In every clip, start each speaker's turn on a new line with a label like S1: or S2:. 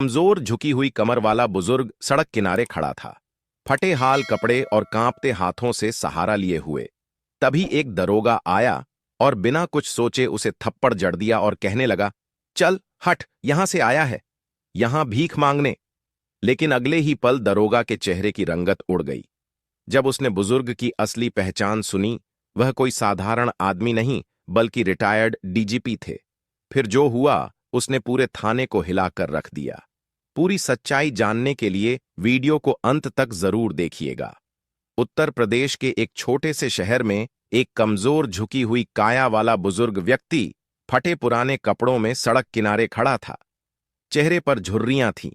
S1: कमजोर झुकी हुई कमर वाला बुजुर्ग सड़क किनारे खड़ा था, फटे हाल कपड़े और कांपते हाथों से सहारा लिए हुए। तभी एक दरोगा आया और बिना कुछ सोचे उसे थप्पड़ जड़ दिया और कहने लगा, चल हट, यहां से आया है, यहां भीख मांगने। लेकिन अगले ही पल दरोगा के चेहरे की रंगत उड़ गई। जब उसने बुजुर्ग की असली पहचान सुनी, वह कोई साधारण आदमी नहीं बल्कि रिटायर्ड डीजीपी थे। फिर जो हुआ उसने पूरे थाने को हिलाकर रख दिया। पूरी सच्चाई जानने के लिए वीडियो को अंत तक जरूर देखिएगा। उत्तर प्रदेश के एक छोटे से शहर में एक कमजोर झुकी हुई काया वाला बुजुर्ग व्यक्ति फटे पुराने कपड़ों में सड़क किनारे खड़ा था। चेहरे पर झुर्रियां थीं,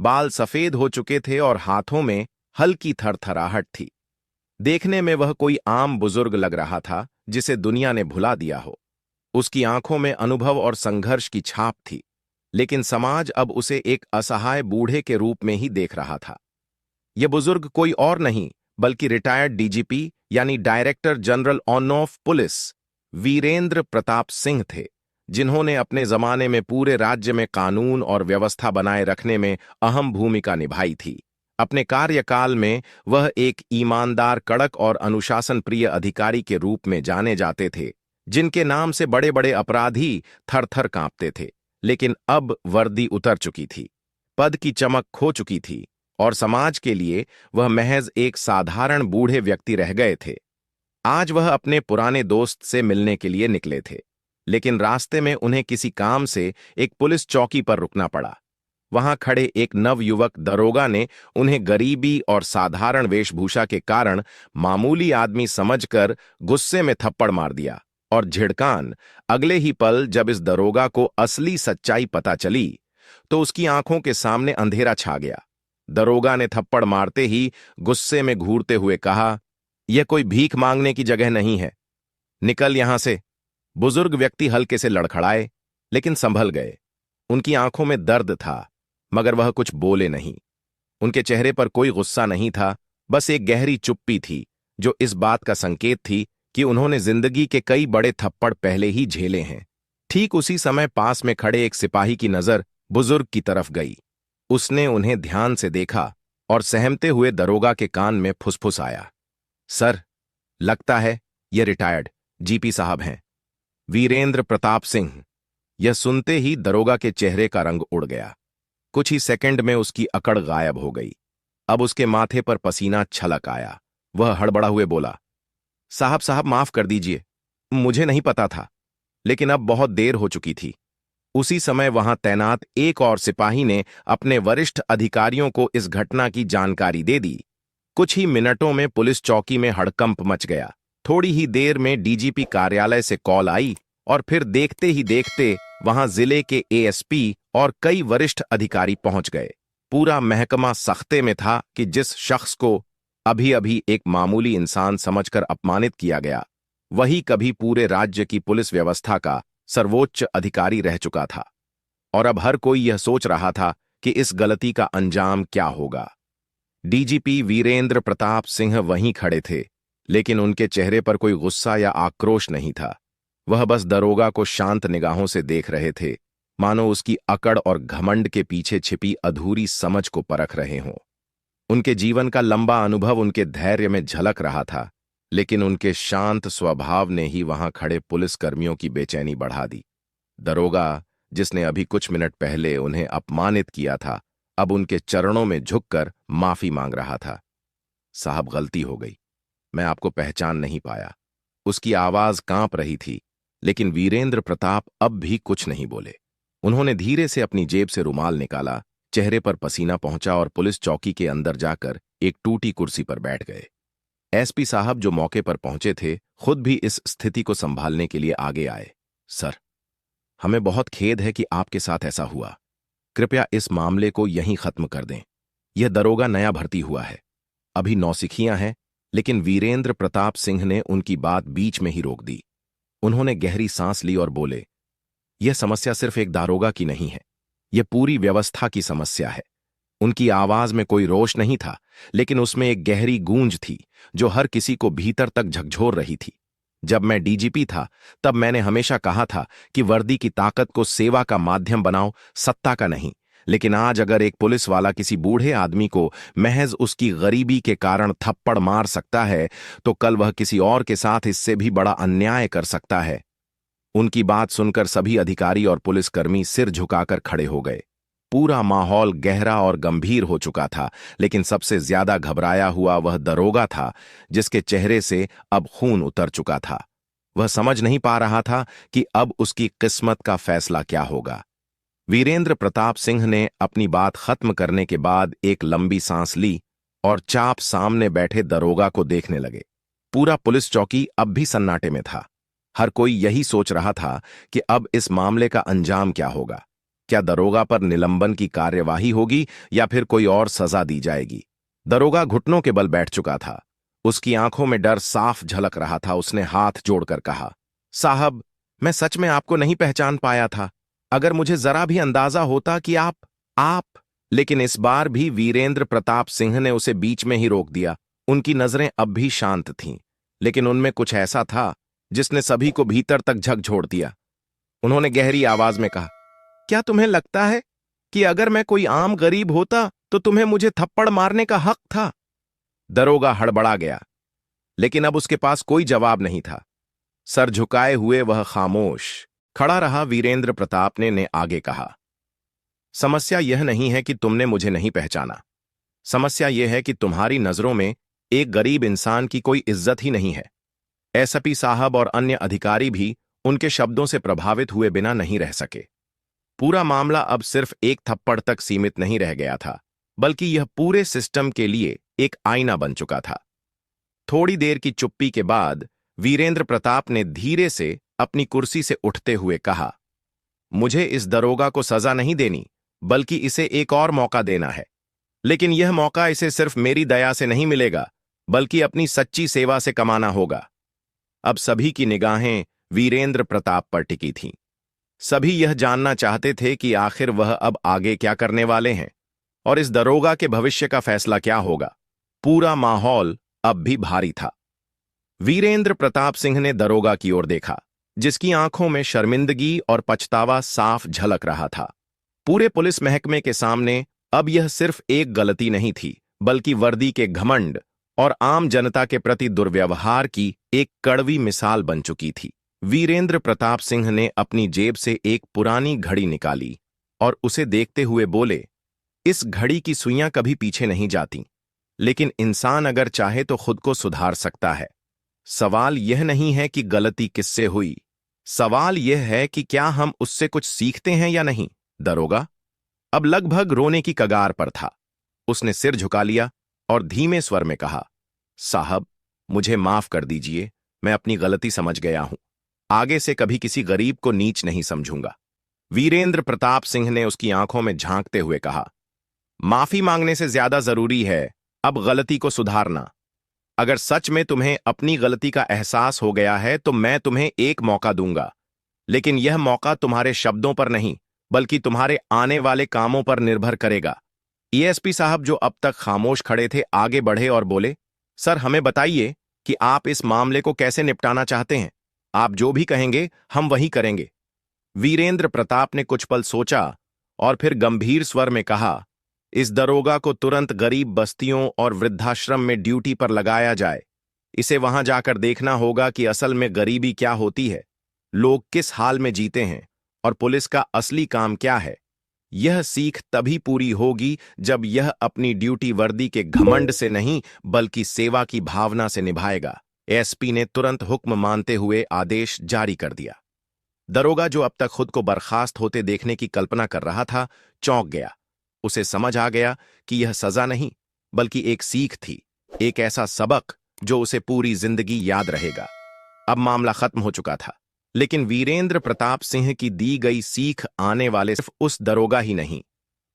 S1: बाल सफेद हो चुके थे और हाथों में हल्की थरथराहट थी। देखने में वह कोई आम बुजुर्ग लग रहा था जिसे दुनिया ने भुला दिया हो। उसकी आंखों में अनुभव और संघर्ष की छाप थी, लेकिन समाज अब उसे एक असहाय बूढ़े के रूप में ही देख रहा था। यह बुजुर्ग कोई और नहीं बल्कि रिटायर्ड डीजीपी यानी director general of police Virendra Pratap Singh थे, जिन्होंने अपने जमाने में पूरे राज्य में कानून और व्यवस्था बनाए रखने में अहम भूमिका निभाई थी। अपने कार्यकाल में वह एक ईमानदार, कड़क और अनुशासन प्रिय अधिकारी के रूप में जाने जाते थे, जिनके नाम से बड़े बड़े अपराधी थर-थर कांपते थे। लेकिन अब वर्दी उतर चुकी थी, पद की चमक खो चुकी थी और समाज के लिए वह महज एक साधारण बूढ़े व्यक्ति रह गए थे। आज वह अपने पुराने दोस्त से मिलने के लिए निकले थे, लेकिन रास्ते में उन्हें किसी काम से एक पुलिस चौकी पर रुकना पड़ा। वहां खड़े एक नवयुवक दरोगा ने उन्हें गरीबी और साधारण वेशभूषा के कारण मामूली आदमी समझकर गुस्से में थप्पड़ मार दिया और झिड़कान। अगले ही पल जब इस दरोगा को असली सच्चाई पता चली तो उसकी आंखों के सामने अंधेरा छा गया। दरोगा ने थप्पड़ मारते ही गुस्से में घूरते हुए कहा, यह कोई भीख मांगने की जगह नहीं है, निकल यहां से। बुजुर्ग व्यक्ति हल्के से लड़खड़ाए, लेकिन संभल गए। उनकी आंखों में दर्द था, मगर वह कुछ बोले नहीं। उनके चेहरे पर कोई गुस्सा नहीं था, बस एक गहरी चुप्पी थी जो इस बात का संकेत थी कि उन्होंने जिंदगी के कई बड़े थप्पड़ पहले ही झेले हैं। ठीक उसी समय पास में खड़े एक सिपाही की नजर बुजुर्ग की तरफ गई। उसने उन्हें ध्यान से देखा और सहमते हुए दरोगा के कान में फुसफुसाया, सर, लगता है ये रिटायर्ड जीपी साहब हैं, वीरेंद्र प्रताप सिंह। यह सुनते ही दरोगा के चेहरे का रंग उड़ गया। कुछ ही सेकंड में उसकी अकड़ गायब हो गई। अब उसके माथे पर पसीना छलक आया। वह हड़बड़ा हुए बोला, साहब माफ कर दीजिए, मुझे नहीं पता था, लेकिन अब बहुत देर हो चुकी थी। उसी समय वहां तैनात एक और सिपाही ने अपने वरिष्ठ अधिकारियों को इस घटना की जानकारी दे दी। कुछ ही मिनटों में पुलिस चौकी में हड़कंप मच गया। थोड़ी ही देर में डीजीपी कार्यालय से कॉल आई और फिर देखते ही देखते वहां जिले के एएसपी और कई वरिष्ठ अधिकारी पहुंच गए। पूरा महकमा सख्ते में था कि जिस शख्स को अभी अभी एक मामूली इंसान समझकर अपमानित किया गया, वही कभी पूरे राज्य की पुलिस व्यवस्था का सर्वोच्च अधिकारी रह चुका था। और अब हर कोई यह सोच रहा था कि इस गलती का अंजाम क्या होगा। डीजीपी वीरेंद्र प्रताप सिंह वहीं खड़े थे, लेकिन उनके चेहरे पर कोई गुस्सा या आक्रोश नहीं था। वह बस दरोगा को शांत निगाहों से देख रहे थे, मानो उसकी अकड़ और घमंड के पीछे छिपी अधूरी समझ को परख रहे हों। उनके जीवन का लंबा अनुभव उनके धैर्य में झलक रहा था, लेकिन उनके शांत स्वभाव ने ही वहां खड़े पुलिसकर्मियों की बेचैनी बढ़ा दी। दरोगा, जिसने अभी कुछ मिनट पहले उन्हें अपमानित किया था, अब उनके चरणों में झुककर माफी मांग रहा था। साहब, गलती हो गई, मैं आपको पहचान नहीं पाया। उसकी आवाज कांप रही थी, लेकिन वीरेंद्र प्रताप अब भी कुछ नहीं बोले। उन्होंने धीरे से अपनी जेब से रुमाल निकाला, चेहरे पर पसीना पहुंचा और पुलिस चौकी के अंदर जाकर एक टूटी कुर्सी पर बैठ गए। एसपी साहब, जो मौके पर पहुंचे थे, खुद भी इस स्थिति को संभालने के लिए आगे आए। सर, हमें बहुत खेद है कि आपके साथ ऐसा हुआ। कृपया इस मामले को यहीं खत्म कर दें। यह दरोगा नया भर्ती हुआ है, अभी नौसिखियां हैं। लेकिन वीरेंद्र प्रताप सिंह ने उनकी बात बीच में ही रोक दी। उन्होंने गहरी सांस ली और बोले, यह समस्या सिर्फ एक दारोगा की नहीं है, यह पूरी व्यवस्था की समस्या है। उनकी आवाज में कोई रोष नहीं था, लेकिन उसमें एक गहरी गूंज थी जो हर किसी को भीतर तक झकझोर रही थी। जब मैं डीजीपी था, तब मैंने हमेशा कहा था कि वर्दी की ताकत को सेवा का माध्यम बनाओ, सत्ता का नहीं। लेकिन आज अगर एक पुलिस वाला किसी बूढ़े आदमी को महज उसकी गरीबी के कारण थप्पड़ मार सकता है, तो कल वह किसी और के साथ इससे भी बड़ा अन्याय कर सकता है। उनकी बात सुनकर सभी अधिकारी और पुलिसकर्मी सिर झुकाकर खड़े हो गए। पूरा माहौल गहरा और गंभीर हो चुका था, लेकिन सबसे ज्यादा घबराया हुआ वह दरोगा था, जिसके चेहरे से अब खून उतर चुका था। वह समझ नहीं पा रहा था कि अब उसकी किस्मत का फैसला क्या होगा। वीरेंद्र प्रताप सिंह ने अपनी बात खत्म करने के बाद एक लंबी सांस ली और चाप सामने बैठे दरोगा को देखने लगे। पूरा पुलिस चौकी अब भी सन्नाटे में था। हर कोई यही सोच रहा था कि अब इस मामले का अंजाम क्या होगा। क्या दरोगा पर निलंबन की कार्यवाही होगी या फिर कोई और सजा दी जाएगी। दरोगा घुटनों के बल बैठ चुका था। उसकी आंखों में डर साफ झलक रहा था। उसने हाथ जोड़कर कहा, साहब, मैं सच में आपको नहीं पहचान पाया था। अगर मुझे जरा भी अंदाजा होता कि आप। लेकिन इस बार भी वीरेंद्र प्रताप सिंह ने उसे बीच में ही रोक दिया। उनकी नजरें अब भी शांत थीं, लेकिन उनमें कुछ ऐसा था जिसने सभी को भीतर तक झकझोर दिया। उन्होंने गहरी आवाज में कहा, क्या तुम्हें लगता है कि अगर मैं कोई आम गरीब होता तो तुम्हें मुझे थप्पड़ मारने का हक था? दरोगा हड़बड़ा गया, लेकिन अब उसके पास कोई जवाब नहीं था। सर झुकाए हुए वह खामोश खड़ा रहा। वीरेंद्र प्रताप ने आगे कहा, समस्या यह नहीं है कि तुमने मुझे नहीं पहचाना। समस्या यह है कि तुम्हारी नजरों में एक गरीब इंसान की कोई इज्जत ही नहीं है। एसपी साहब और अन्य अधिकारी भी उनके शब्दों से प्रभावित हुए बिना नहीं रह सके। पूरा मामला अब सिर्फ एक थप्पड़ तक सीमित नहीं रह गया था, बल्कि यह पूरे सिस्टम के लिए एक आईना बन चुका था। थोड़ी देर की चुप्पी के बाद वीरेंद्र प्रताप ने धीरे से अपनी कुर्सी से उठते हुए कहा, मुझे इस दरोगा को सजा नहीं देनी, बल्कि इसे एक और मौका देना है। लेकिन यह मौका इसे सिर्फ मेरी दया से नहीं मिलेगा, बल्कि अपनी सच्ची सेवा से कमाना होगा। अब सभी की निगाहें वीरेंद्र प्रताप पर टिकी थीं। सभी यह जानना चाहते थे कि आखिर वह अब आगे क्या करने वाले हैं और इस दरोगा के भविष्य का फैसला क्या होगा। पूरा माहौल अब भी भारी था। वीरेंद्र प्रताप सिंह ने दरोगा की ओर देखा, जिसकी आंखों में शर्मिंदगी और पछतावा साफ झलक रहा था। पूरे पुलिस महकमे के सामने अब यह सिर्फ एक गलती नहीं थी, बल्कि वर्दी के घमंड और आम जनता के प्रति दुर्व्यवहार की एक कड़वी मिसाल बन चुकी थी। वीरेंद्र प्रताप सिंह ने अपनी जेब से एक पुरानी घड़ी निकाली और उसे देखते हुए बोले, इस घड़ी की सुइयां कभी पीछे नहीं जाती, लेकिन इंसान अगर चाहे तो खुद को सुधार सकता है। सवाल यह नहीं है कि गलती किससे हुई, सवाल यह है कि क्या हम उससे कुछ सीखते हैं या नहीं। दरोगा अब लगभग रोने की कगार पर था। उसने सिर झुका लिया और धीमे स्वर में कहा, साहब, मुझे माफ कर दीजिए, मैं अपनी गलती समझ गया हूं। आगे से कभी किसी गरीब को नीच नहीं समझूंगा। वीरेंद्र प्रताप सिंह ने उसकी आंखों में झांकते हुए कहा, माफी मांगने से ज्यादा जरूरी है अब गलती को सुधारना। अगर सच में तुम्हें अपनी गलती का एहसास हो गया है तो मैं तुम्हें एक मौका दूंगा, लेकिन यह मौका तुम्हारे शब्दों पर नहीं, बल्कि तुम्हारे आने वाले कामों पर निर्भर करेगा। एएसपी साहब, जो अब तक खामोश खड़े थे, आगे बढ़े और बोले, सर, हमें बताइए कि आप इस मामले को कैसे निपटाना चाहते हैं। आप जो भी कहेंगे हम वही करेंगे। वीरेंद्र प्रताप ने कुछ पल सोचा और फिर गंभीर स्वर में कहा, इस दरोगा को तुरंत गरीब बस्तियों और वृद्धाश्रम में ड्यूटी पर लगाया जाए। इसे वहां जाकर देखना होगा कि असल में गरीबी क्या होती है, लोग किस हाल में जीते हैं और पुलिस का असली काम क्या है। यह सीख तभी पूरी होगी जब यह अपनी ड्यूटी वर्दी के घमंड से नहीं, बल्कि सेवा की भावना से निभाएगा। एसपी ने तुरंत हुक्म मानते हुए आदेश जारी कर दिया। दरोगा, जो अब तक खुद को बर्खास्त होते देखने की कल्पना कर रहा था, चौंक गया। उसे समझ आ गया कि यह सजा नहीं, बल्कि एक सीख थी, एक ऐसा सबक जो उसे पूरी जिंदगी याद रहेगा। अब मामला खत्म हो चुका था, लेकिन वीरेंद्र प्रताप सिंह की दी गई सीख आने वाले सिर्फ उस दरोगा ही नहीं,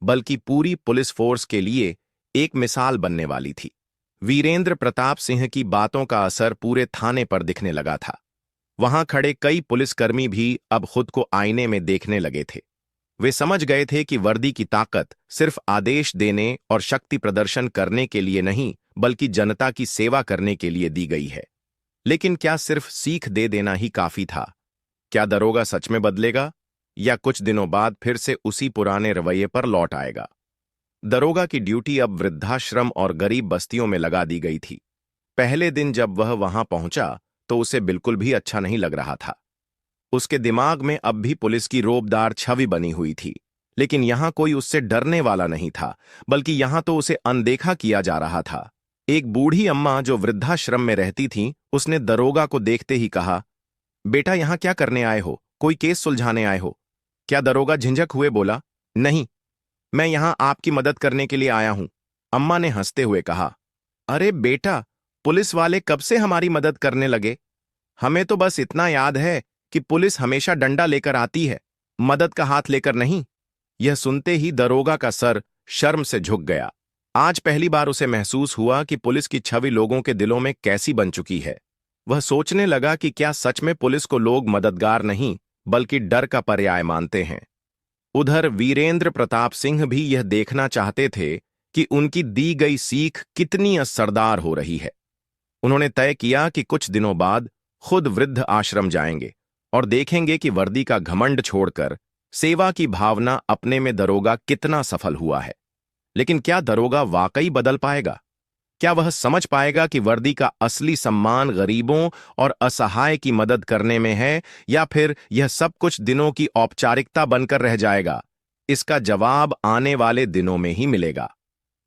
S1: बल्कि पूरी पुलिस फोर्स के लिए एक मिसाल बनने वाली थी। वीरेंद्र प्रताप सिंह की बातों का असर पूरे थाने पर दिखने लगा था। वहां खड़े कई पुलिसकर्मी भी अब खुद को आईने में देखने लगे थे। वे समझ गए थे कि वर्दी की ताकत सिर्फ आदेश देने और शक्ति प्रदर्शन करने के लिए नहीं, बल्कि जनता की सेवा करने के लिए दी गई है। लेकिन क्या सिर्फ सीख दे देना ही काफी था? क्या दरोगा सच में बदलेगा, या कुछ दिनों बाद फिर से उसी पुराने रवैये पर लौट आएगा। दरोगा की ड्यूटी अब वृद्धाश्रम और गरीब बस्तियों में लगा दी गई थी। पहले दिन जब वह वहां पहुंचा तो उसे बिल्कुल भी अच्छा नहीं लग रहा था। उसके दिमाग में अब भी पुलिस की रोबदार छवि बनी हुई थी, लेकिन यहां कोई उससे डरने वाला नहीं था, बल्कि यहां तो उसे अनदेखा किया जा रहा था। एक बूढ़ी अम्मा जो वृद्धाश्रम में रहती थी, उसने दरोगा को देखते ही कहा, बेटा यहां क्या करने आए हो? कोई केस सुलझाने आए हो क्या? दरोगा झिंझक हुए बोला, नहीं, मैं यहां आपकी मदद करने के लिए आया हूं। अम्मा ने हंसते हुए कहा, अरे बेटा, पुलिस वाले कब से हमारी मदद करने लगे? हमें तो बस इतना याद है कि पुलिस हमेशा डंडा लेकर आती है, मदद का हाथ लेकर नहीं। यह सुनते ही दरोगा का सर शर्म से झुक गया। आज पहली बार उसे महसूस हुआ कि पुलिस की छवि लोगों के दिलों में कैसी बन चुकी है। वह सोचने लगा कि क्या सच में पुलिस को लोग मददगार नहीं बल्कि डर का पर्याय मानते हैं। उधर वीरेंद्र प्रताप सिंह भी यह देखना चाहते थे कि उनकी दी गई सीख कितनी असरदार हो रही है। उन्होंने तय किया कि कुछ दिनों बाद खुद वृद्ध आश्रम जाएंगे और देखेंगे कि वर्दी का घमंड छोड़कर सेवा की भावना अपने में दरोगा कितना सफल हुआ है। लेकिन क्या दरोगा वाकई बदल पाएगा? क्या वह समझ पाएगा कि वर्दी का असली सम्मान गरीबों और असहाय की मदद करने में है, या फिर यह सब कुछ दिनों की औपचारिकता बनकर रह जाएगा? इसका जवाब आने वाले दिनों में ही मिलेगा।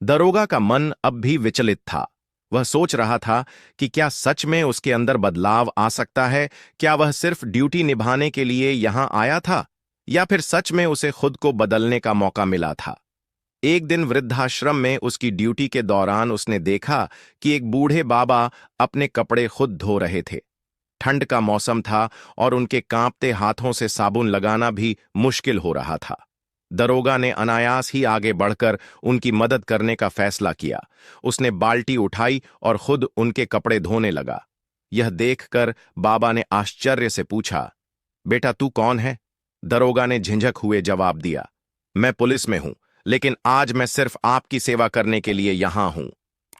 S1: दरोगा का मन अब भी विचलित था। वह सोच रहा था कि क्या सच में उसके अंदर बदलाव आ सकता है? क्या वह सिर्फ ड्यूटी निभाने के लिए यहां आया था, या फिर सच में उसे खुद को बदलने का मौका मिला था? एक दिन वृद्धाश्रम में उसकी ड्यूटी के दौरान उसने देखा कि एक बूढ़े बाबा अपने कपड़े खुद धो रहे थे। ठंड का मौसम था और उनके कांपते हाथों से साबुन लगाना भी मुश्किल हो रहा था। दरोगा ने अनायास ही आगे बढ़कर उनकी मदद करने का फैसला किया। उसने बाल्टी उठाई और खुद उनके कपड़े धोने लगा। यह देखकर बाबा ने आश्चर्य से पूछा, बेटा तू कौन है? दरोगा ने झिंझक हुए जवाब दिया, मैं पुलिस में हूं, लेकिन आज मैं सिर्फ आपकी सेवा करने के लिए यहां हूं।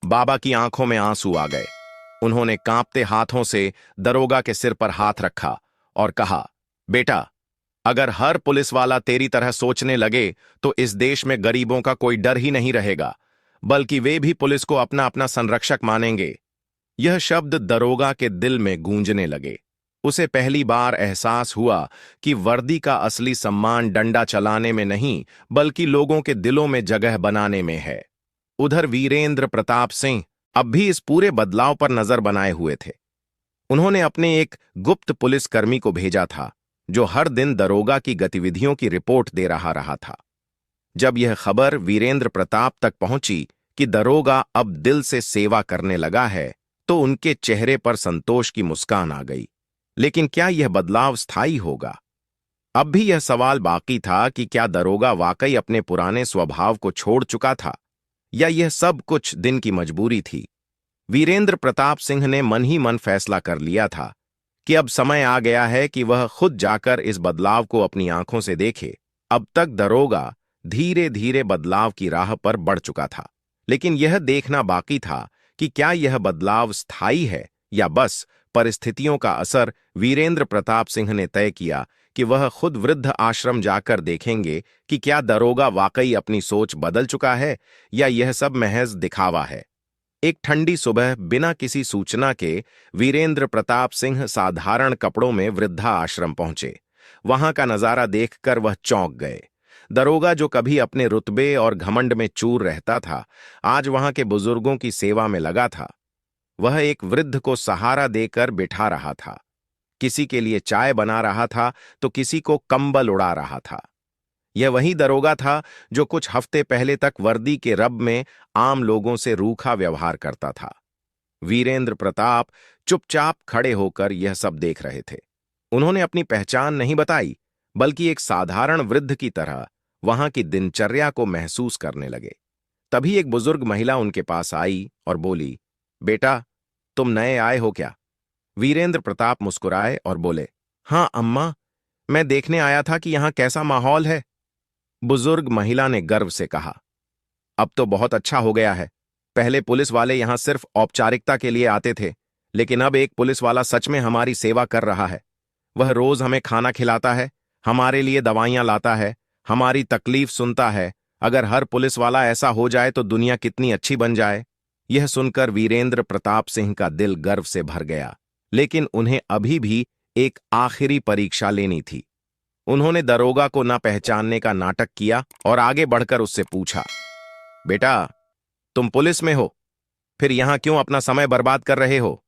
S1: बाबा की आंखों में आंसू आ गए। उन्होंने कांपते हाथों से दरोगा के सिर पर हाथ रखा और कहा, बेटा, अगर हर पुलिस वाला तेरी तरह सोचने लगे तो इस देश में गरीबों का कोई डर ही नहीं रहेगा, बल्कि वे भी पुलिस को अपना अपना संरक्षक मानेंगे। यह शब्द दरोगा के दिल में गूंजने लगे। उसे पहली बार एहसास हुआ कि वर्दी का असली सम्मान डंडा चलाने में नहीं, बल्कि लोगों के दिलों में जगह बनाने में है। उधर वीरेंद्र प्रताप सिंह अब भी इस पूरे बदलाव पर नजर बनाए हुए थे। उन्होंने अपने एक गुप्त पुलिसकर्मी को भेजा था, जो हर दिन दरोगा की गतिविधियों की रिपोर्ट दे रहा था। जब यह खबर वीरेंद्र प्रताप तक पहुंची कि दरोगा अब दिल से सेवा करने लगा है, तो उनके चेहरे पर संतोष की मुस्कान आ गई। लेकिन क्या यह बदलाव स्थायी होगा? अब भी यह सवाल बाकी था कि क्या दरोगा वाकई अपने पुराने स्वभाव को छोड़ चुका था, या यह सब कुछ दिन की मजबूरी थी। वीरेंद्र प्रताप सिंह ने मन ही मन फैसला कर लिया था कि अब समय आ गया है कि वह खुद जाकर इस बदलाव को अपनी आंखों से देखे। अब तक दरोगा धीरे धीरे बदलाव की राह पर बढ़ चुका था, लेकिन यह देखना बाकी था कि क्या यह बदलाव स्थायी है या बस परिस्थितियों का असर। वीरेंद्र प्रताप सिंह ने तय किया कि वह खुद वृद्ध आश्रम जाकर देखेंगे कि क्या दरोगा वाकई अपनी सोच बदल चुका है, या यह सब महज दिखावा है। एक ठंडी सुबह बिना किसी सूचना के वीरेंद्र प्रताप सिंह साधारण कपड़ों में वृद्धा आश्रम पहुंचे। वहां का नजारा देखकर वह चौंक गए। दरोगा, जो कभी अपने रुतबे और घमंड में चूर रहता था, आज वहां के बुजुर्गों की सेवा में लगा था। वह एक वृद्ध को सहारा देकर बिठा रहा था, किसी के लिए चाय बना रहा था तो किसी को कंबल उड़ा रहा था। यह वही दरोगा था जो कुछ हफ्ते पहले तक वर्दी के रब में आम लोगों से रूखा व्यवहार करता था। वीरेंद्र प्रताप चुपचाप खड़े होकर यह सब देख रहे थे। उन्होंने अपनी पहचान नहीं बताई, बल्कि एक साधारण वृद्ध की तरह वहां की दिनचर्या को महसूस करने लगे। तभी एक बुजुर्ग महिला उनके पास आई और बोली, बेटा, तुम नए आए हो क्या? वीरेंद्र प्रताप मुस्कुराए और बोले, हां अम्मा, मैं देखने आया था कि यहां कैसा माहौल है। बुजुर्ग महिला ने गर्व से कहा, अब तो बहुत अच्छा हो गया है। पहले पुलिस वाले यहां सिर्फ औपचारिकता के लिए आते थे, लेकिन अब एक पुलिस वाला सच में हमारी सेवा कर रहा है। वह रोज हमें खाना खिलाता है, हमारे लिए दवाइयां लाता है, हमारी तकलीफ सुनता है। अगर हर पुलिस वाला ऐसा हो जाए तो दुनिया कितनी अच्छी बन जाए। यह सुनकर वीरेंद्र प्रताप सिंह का दिल गर्व से भर गया, लेकिन उन्हें अभी भी एक आखिरी परीक्षा लेनी थी। उन्होंने दरोगा को न पहचानने का नाटक किया और आगे बढ़कर उससे पूछा, बेटा, तुम पुलिस में हो, फिर यहां क्यों अपना समय बर्बाद कर रहे हो?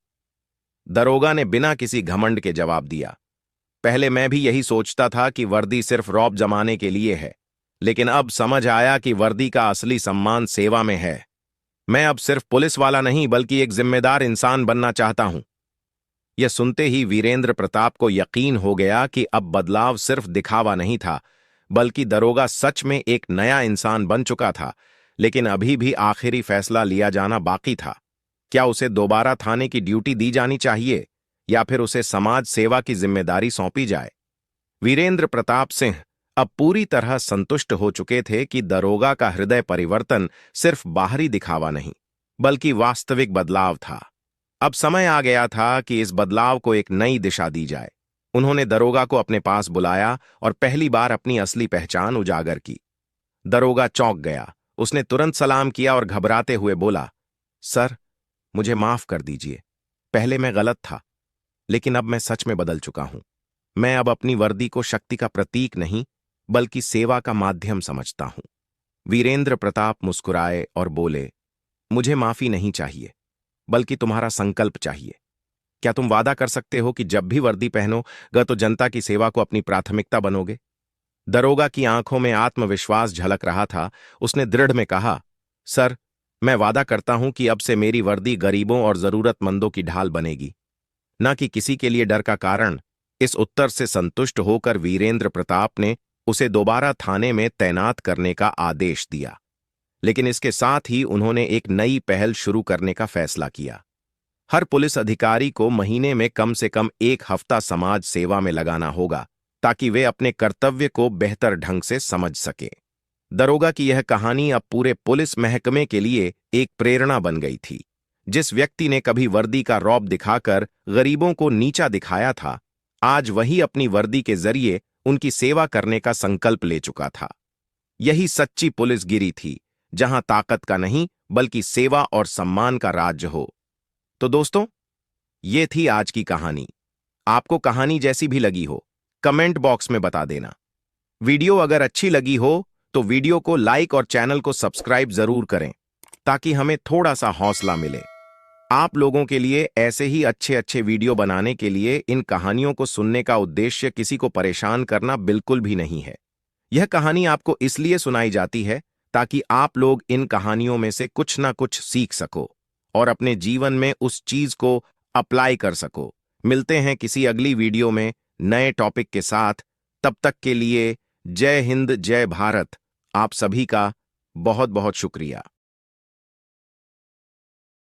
S1: दरोगा ने बिना किसी घमंड के जवाब दिया, पहले मैं भी यही सोचता था कि वर्दी सिर्फ रौब जमाने के लिए है, लेकिन अब समझ आया कि वर्दी का असली सम्मान सेवा में है। मैं अब सिर्फ पुलिस वाला नहीं बल्कि एक जिम्मेदार इंसान बनना चाहता हूं। यह सुनते ही वीरेंद्र प्रताप को यकीन हो गया कि अब बदलाव सिर्फ दिखावा नहीं था, बल्कि दरोगा सच में एक नया इंसान बन चुका था। लेकिन अभी भी आखिरी फैसला लिया जाना बाकी था। क्या उसे दोबारा थाने की ड्यूटी दी जानी चाहिए या फिर उसे समाज सेवा की जिम्मेदारी सौंपी जाए? वीरेंद्र प्रताप सिंह अब पूरी तरह संतुष्ट हो चुके थे कि दरोगा का हृदय परिवर्तन सिर्फ बाहरी दिखावा नहीं, बल्कि वास्तविक बदलाव था। अब समय आ गया था कि इस बदलाव को एक नई दिशा दी जाए। उन्होंने दरोगा को अपने पास बुलाया और पहली बार अपनी असली पहचान उजागर की। दरोगा चौंक गया। उसने तुरंत सलाम किया और घबराते हुए बोला, सर, मुझे माफ कर दीजिए। पहले मैं गलत था, लेकिन अब मैं सच में बदल चुका हूं। मैं अब अपनी वर्दी को शक्ति का प्रतीक नहीं, बल्कि सेवा का माध्यम समझता हूं। वीरेंद्र प्रताप मुस्कुराए और बोले, मुझे माफी नहीं चाहिए, बल्कि तुम्हारा संकल्प चाहिए। क्या तुम वादा कर सकते हो कि जब भी वर्दी पहनोगे तो जनता की सेवा को अपनी प्राथमिकता बनोगे? दरोगा की आंखों में आत्मविश्वास झलक रहा था। उसने दृढ़ में कहा, सर, मैं वादा करता हूं कि अब से मेरी वर्दी गरीबों और जरूरतमंदों की ढाल बनेगी, न कि किसी के लिए डर का कारण। इस उत्तर से संतुष्ट होकर वीरेंद्र प्रताप ने उसे दोबारा थाने में तैनात करने का आदेश दिया। लेकिन इसके साथ ही उन्होंने एक नई पहल शुरू करने का फैसला किया। हर पुलिस अधिकारी को महीने में कम से कम 1 हफ्ता समाज सेवा में लगाना होगा, ताकि वे अपने कर्तव्य को बेहतर ढंग से समझ सके। दरोगा की यह कहानी अब पूरे पुलिस महकमे के लिए एक प्रेरणा बन गई थी। जिस व्यक्ति ने कभी वर्दी का रौब दिखाकर गरीबों को नीचा दिखाया था, आज वही अपनी वर्दी के जरिए उनकी सेवा करने का संकल्प ले चुका था। यही सच्ची पुलिसगिरी थी, जहां ताकत का नहीं बल्कि सेवा और सम्मान का राज्य हो। तो दोस्तों, ये थी आज की कहानी। आपको कहानी जैसी भी लगी हो, कमेंट बॉक्स में बता देना। वीडियो अगर अच्छी लगी हो तो वीडियो को लाइक और चैनल को सब्सक्राइब जरूर करें, ताकि हमें थोड़ा सा हौसला मिले। आप लोगों के लिए ऐसे ही अच्छे अच्छे वीडियो बनाने के लिए इन कहानियों को सुनने का उद्देश्य किसी को परेशान करना बिल्कुल भी नहीं है। यह कहानी आपको इसलिए सुनाई जाती है ताकि आप लोग इन कहानियों में से कुछ ना कुछ सीख सको और अपने जीवन में उस चीज को अप्लाई कर सको। मिलते हैं किसी अगली वीडियो में नए टॉपिक के साथ। तब तक के लिए जय हिंद, जय भारत। आप सभी का बहुत बहुत शुक्रिया।